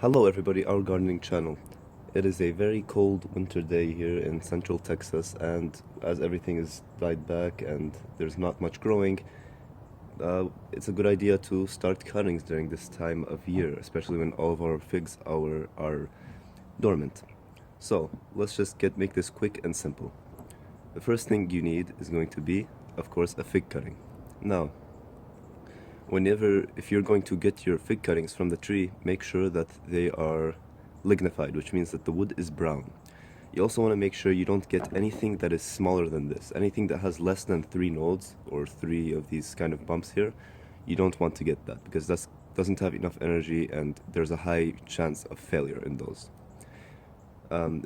Hello everybody, our gardening channel. It is a very cold winter day here in central Texas, and as everything is died back and there's not much growing, it's a good idea to start cuttings during this time of year, especially when all of our figs are dormant. So let's just make this quick and simple. The first thing you need is going to be, of course, a fig cutting. Now, if you're going to get your fig cuttings from the tree, make sure that they are lignified, which means that the wood is brown. You also want to make sure you don't get anything that is smaller than this. Anything that has less than 3 nodes or 3 of these kind of bumps here, you don't want to get that because that doesn't have enough energy and there's a high chance of failure in those.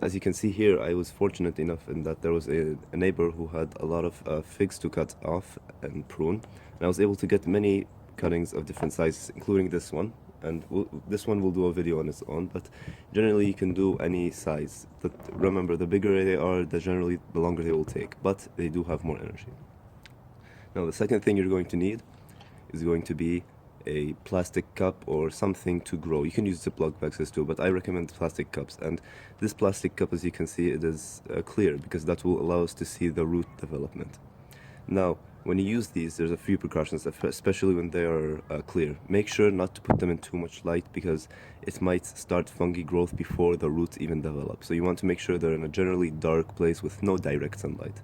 As you can see here, I was fortunate enough in that there was a neighbor who had a lot of figs to cut off and prune, and I was able to get many cuttings of different sizes, including this one. And this one will do a video on its own, but generally you can do any size. But remember, the bigger they are, the longer they will take, but they do have more energy. Now, the second thing you're going to need is going to be a plastic cup or something to grow. You can use Ziploc boxes too, but I recommend plastic cups. And this plastic cup, as you can see, it is clear because that will allow us to see the root development. Now, when you use these, there's a few precautions, especially when they are clear. Make sure not to put them in too much light because it might start fungi growth before the roots even develop. So you want to make sure they're in a generally dark place with no direct sunlight.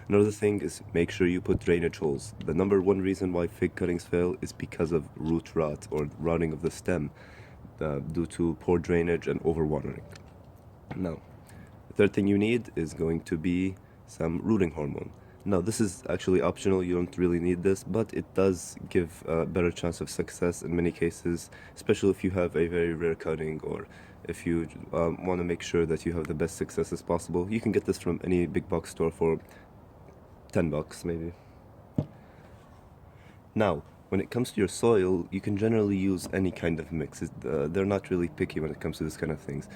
Another thing is make sure you put drainage holes. The number one reason why fig cuttings fail is because of root rot or rotting of the stem due to poor drainage and overwatering. Now, the third thing you need is going to be some rooting hormone. Now, this is actually optional, you don't really need this, but it does give a better chance of success in many cases, especially if you have a very rare cutting or if you want to make sure that you have the best success as possible. You can get this from any big box store for $10 maybe. Now, when it comes to your soil, you can generally use any kind of mix. They're not really picky when it comes to this kind of things.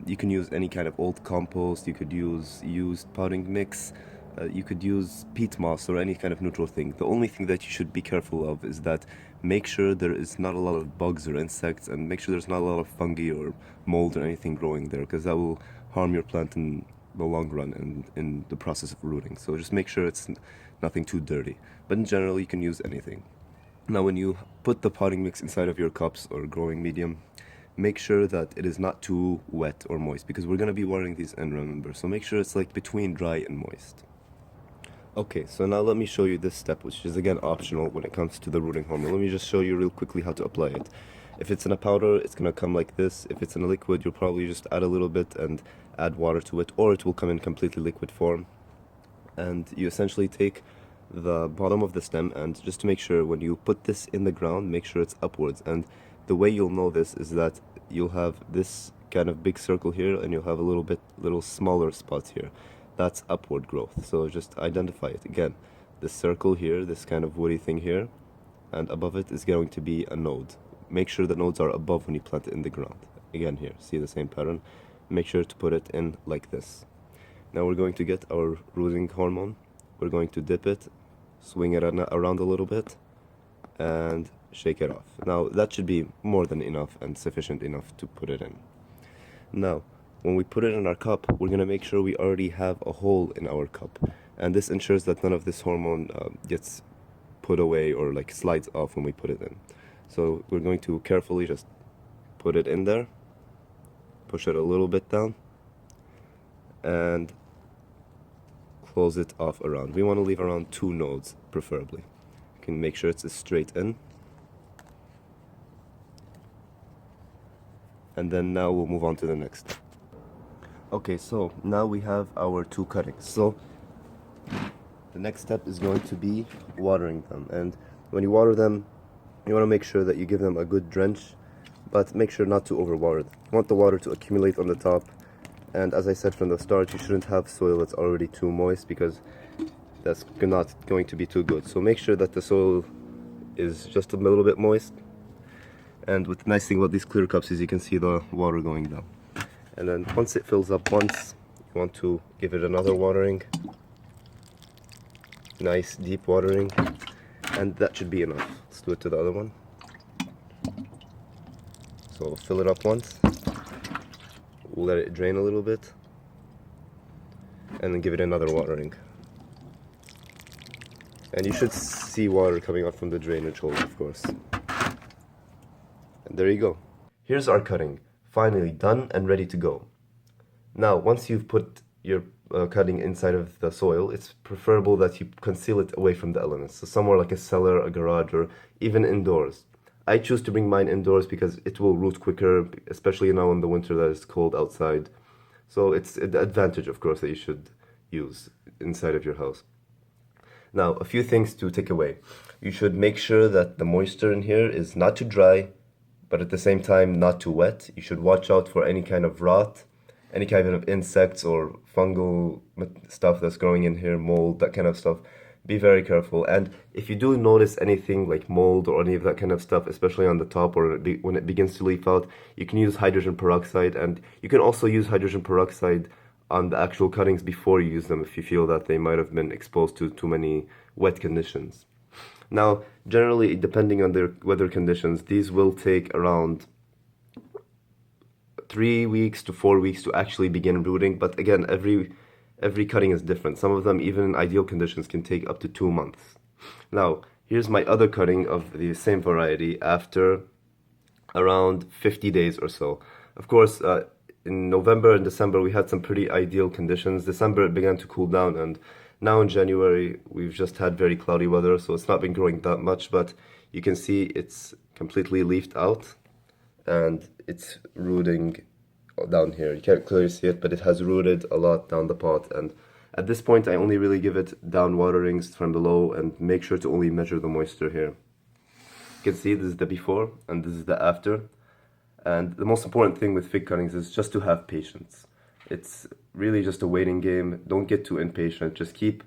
You can use any kind of old compost, you could use used potting mix, you could use peat moss or any kind of neutral thing. The only thing that you should be careful of is that make sure there is not a lot of bugs or insects, and make sure there's not a lot of fungi or mold or anything growing there, because that will harm your plant in the long run and in the process of rooting. So just make sure it's nothing too dirty. But in general, you can use anything. Now, when you put the potting mix inside of your cups or growing medium, make sure that it is not too wet or moist, because we're going to be watering these in, remember. So make sure it's like between dry and moist. Okay, so now let me show you this step, which is again optional when it comes to the rooting hormone. Let me just show you real quickly how to apply it. If it's in a powder, it's going to come like this. If it's in a liquid, you'll probably just add a little bit and add water to it, or it will come in completely liquid form. And you essentially take the bottom of the stem, and just to make sure when you put this in the ground, make sure it's upwards. And the way you'll know this is that you'll have this kind of big circle here, and you'll have a little smaller spots here. That's upward growth. So just identify it. Again, this circle here, this kind of woody thing here, and above it is going to be a node. Make sure the nodes are above when you plant it in the ground. Again here, see the same pattern. Make sure to put it in like this. Now we're going to get our rooting hormone. We're going to dip it, swing it around a little bit, and shake it off. Now that should be more than enough and sufficient enough to put it in. Now, when we put it in our cup, we're going to make sure we already have a hole in our cup. And this ensures that none of this hormone gets put away or like slides off when we put it in. So we're going to carefully just put it in there, push it a little bit down, and close it off around. We want to leave around 2 nodes, preferably. You can make sure it's straight in. And then now we'll move on to the next. Okay, so now we have our 2 cuttings. So the next step is going to be watering them. And when you water them, you want to make sure that you give them a good drench, but make sure not to overwater them. You want the water to accumulate on the top. And as I said from the start, you shouldn't have soil that's already too moist, because that's not going to be too good. So make sure that the soil is just a little bit moist. And with the nice thing about these clear cups is you can see the water going down. And then once it fills up once, you want to give it another watering. Nice deep watering. And that should be enough. Let's do it to the other one. So fill it up once, let it drain a little bit, and then give it another watering. And you should see water coming out from the drainage hole, of course. And there you go. Here's our cutting, finally done and ready to go. Now, once you've put your cutting inside of the soil, it's preferable that you conceal it away from the elements. So somewhere like a cellar, a garage, or even indoors. I choose to bring mine indoors because it will root quicker, especially now in the winter that it's cold outside. So it's the advantage, of course, that you should use inside of your house. Now, a few things to take away. You should make sure that the moisture in here is not too dry, but at the same time not too wet. You should watch out for any kind of rot, any kind of insects or fungal stuff that's growing in here, mold, that kind of stuff. Be very careful. And if you do notice anything like mold or any of that kind of stuff, especially on the top or when it begins to leaf out, you can use hydrogen peroxide, and you can also use hydrogen peroxide on the actual cuttings before you use them if you feel that they might have been exposed to too many wet conditions. Now, generally, depending on their weather conditions, these will take around 3 weeks to 4 weeks to actually begin rooting. But again, every cutting is different. Some of them, even in ideal conditions, can take up to 2 months. Now, here's my other cutting of the same variety after around 50 days or so. Of course, in November and December, we had some pretty ideal conditions. December, it began to cool down, and now in January, we've just had very cloudy weather, so it's not been growing that much, but you can see it's completely leafed out, and it's rooting down here. You can't clearly see it, but it has rooted a lot down the pot, and at this point, I only really give it down waterings from below and make sure to only measure the moisture here. You can see this is the before, and this is the after. And the most important thing with fig cuttings is just to have patience. It's really just a waiting game. Don't get too impatient. Just keep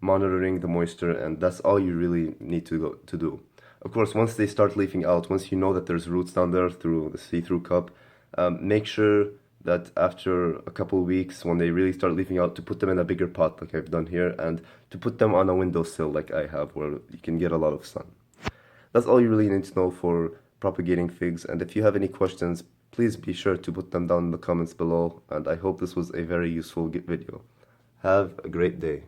monitoring the moisture, and that's all you really need to do. Of course, once they start leafing out, once you know that there's roots down there through the see-through cup, make sure that after a couple of weeks, when they really start leafing out, to put them in a bigger pot like I've done here, and to put them on a windowsill like I have, where you can get a lot of sun. That's all you really need to know for propagating figs, and if you have any questions, please be sure to put them down in the comments below, and I hope this was a very useful video. Have a great day.